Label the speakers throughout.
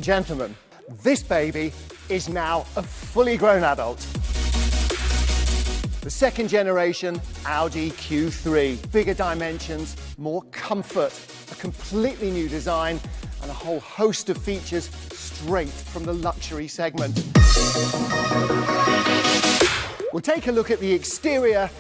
Speaker 1: and gentlemen, this baby is now a fully grown adult. The second generation Audi Q3. Bigger dimensions, more comfort, a completely new design, and a whole host of features straight from the luxury segment. We'll take a look at the exterior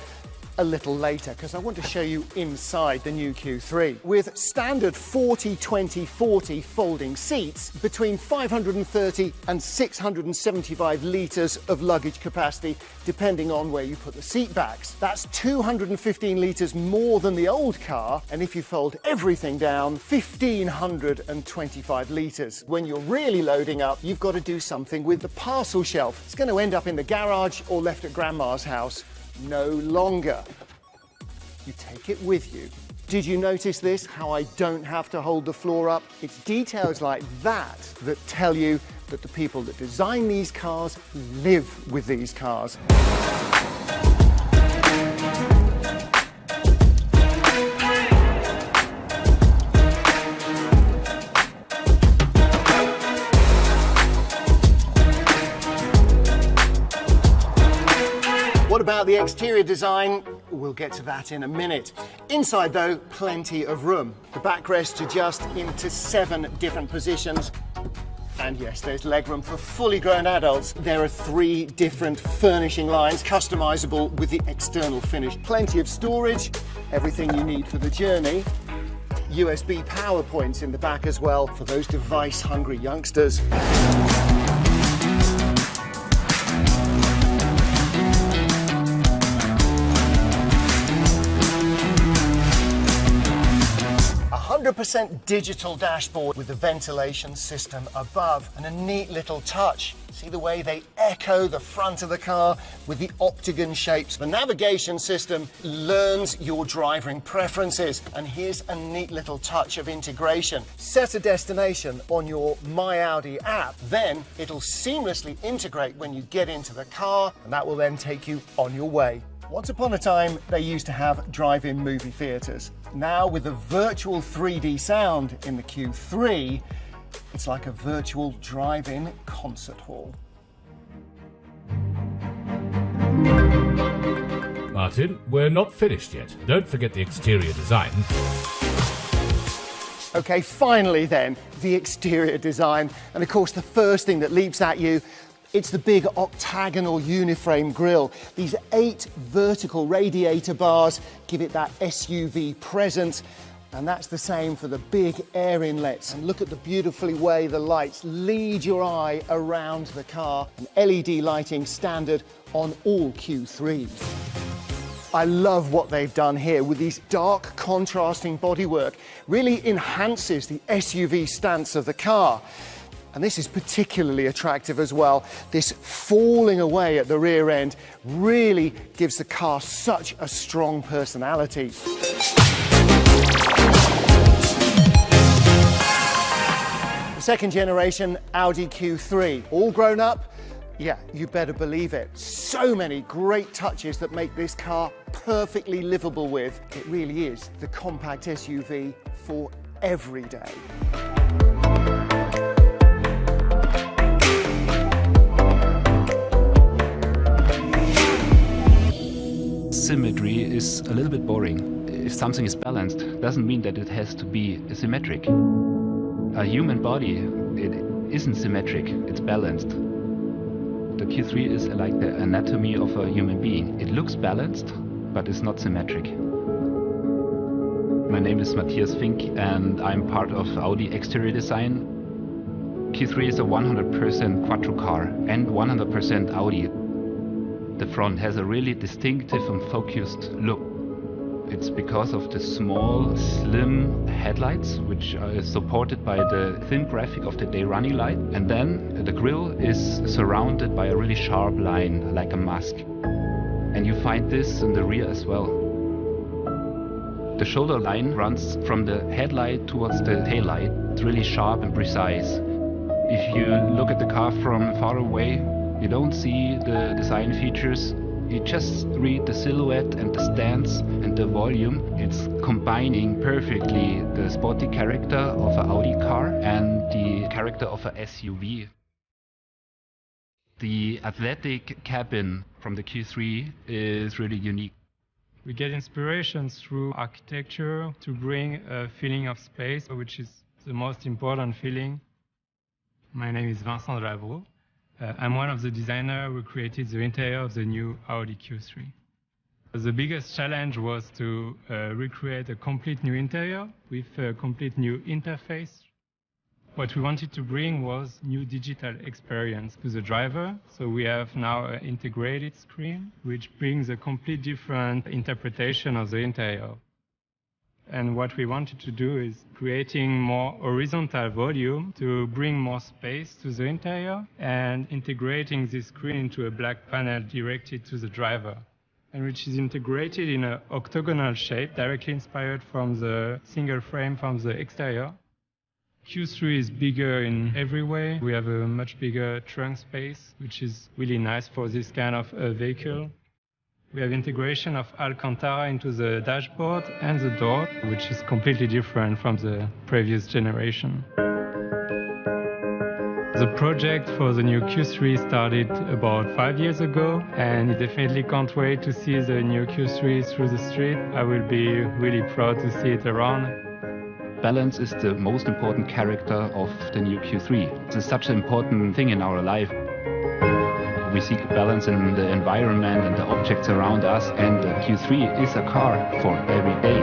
Speaker 1: a little later, because I want to show you inside the new Q3. With standard 40-20-40 folding seats, between 530 and 675 litres of luggage capacity, depending on where you put the seat backs. That's 215 litres more than the old car, and if you fold everything down, 1,525 litres. When you're really loading up, you've got to do something with the parcel shelf. It's going to end up in the garage or left at Grandma's house. No longer. You take it with you. Did you notice this? How I don't have to hold the floor up? It's details like that that tell you that the people that design these cars live with these cars. What about the exterior design? We'll get to that in a minute. Inside though, plenty of room. The backrest adjusts into 7 different positions. And yes, there's legroom for fully grown adults. There are 3 different furnishing lines, customizable with the external finish. Plenty of storage, everything you need for the journey. USB power points in the back as well for those device-hungry youngsters. 100% digital dashboard with the ventilation system above, and a neat little touch. See the way they echo the front of the car with the octagon shapes. The navigation system learns your driving preferences, and here's a neat little touch of integration. Set a destination on your My Audi app, then it'll seamlessly integrate when you get into the car, and that will then take you on your way. Once upon a time, they used to have drive-in movie theatres. Now, with the virtual 3D sound in the Q3, it's like a virtual drive-in concert hall.
Speaker 2: Martin, we're not finished yet. Don't forget the exterior design.
Speaker 1: Okay, finally then, the exterior design. And of course, the first thing that leaps at you, it's the big octagonal uniframe grille. These 8 vertical radiator bars give it that SUV presence, and that's the same for the big air inlets. And look at the beautifully way the lights lead your eye around the car. And LED lighting standard on all Q3s. I love what they've done here with these dark contrasting bodywork. Really enhances the SUV stance of the car. And this is particularly attractive as well. This falling away at the rear end really gives the car such a strong personality. The second generation Audi Q3, all grown up? Yeah, you better believe it. So many great touches that make this car perfectly livable with. It really is the compact SUV for every day.
Speaker 3: Symmetry is a little bit boring. If something is balanced, doesn't mean that it has to be symmetric. A human body, it isn't symmetric, it's balanced. The Q3 is like the anatomy of a human being. It looks balanced, but it's not symmetric. My name is Matthias Fink and I'm part of Audi Exterior Design. Q3 is a 100% quattro car and 100% Audi. The front has a really distinctive and focused look. It's because of the small, slim headlights, which are supported by the thin graphic of the day running light. And then the grille is surrounded by a really sharp line, like a mask. And you find this in the rear as well. The shoulder line runs from the headlight towards the taillight. It's really sharp and precise. If you look at the car from far away, you don't see the design features, You just read the silhouette and the stance and the volume. It's combining perfectly the sporty character of an Audi car and the character of an SUV. The athletic cabin from the Q3 is really unique.
Speaker 4: We get inspiration through architecture to bring a feeling of space, which is the most important feeling. My name is Vincent Lavaux. I'm one of the designers who created the interior of the new Audi Q3. The biggest challenge was to recreate a complete new interior with a complete new interface. What we wanted to bring was new digital experience to the driver. So we have now an integrated screen, which brings a complete different interpretation of the interior. And what we wanted to do is creating more horizontal volume to bring more space to the interior and integrating this screen into a black panel directed to the driver, and which is integrated in an octagonal shape directly inspired from the single frame from the exterior. Q3 is bigger in every way. We have a much bigger trunk space, which is really nice for this kind of vehicle. We have integration of Alcantara into the dashboard and the door, which is completely different from the previous generation. The project for the new Q3 started about 5 years ago, and I definitely can't wait to see the new Q3 through the street. I will be really proud to see it around.
Speaker 3: Balance is the most important character of the new Q3. It's such an important thing in our life. We seek balance in the environment and the objects around us, and the Q3 is a car for every day.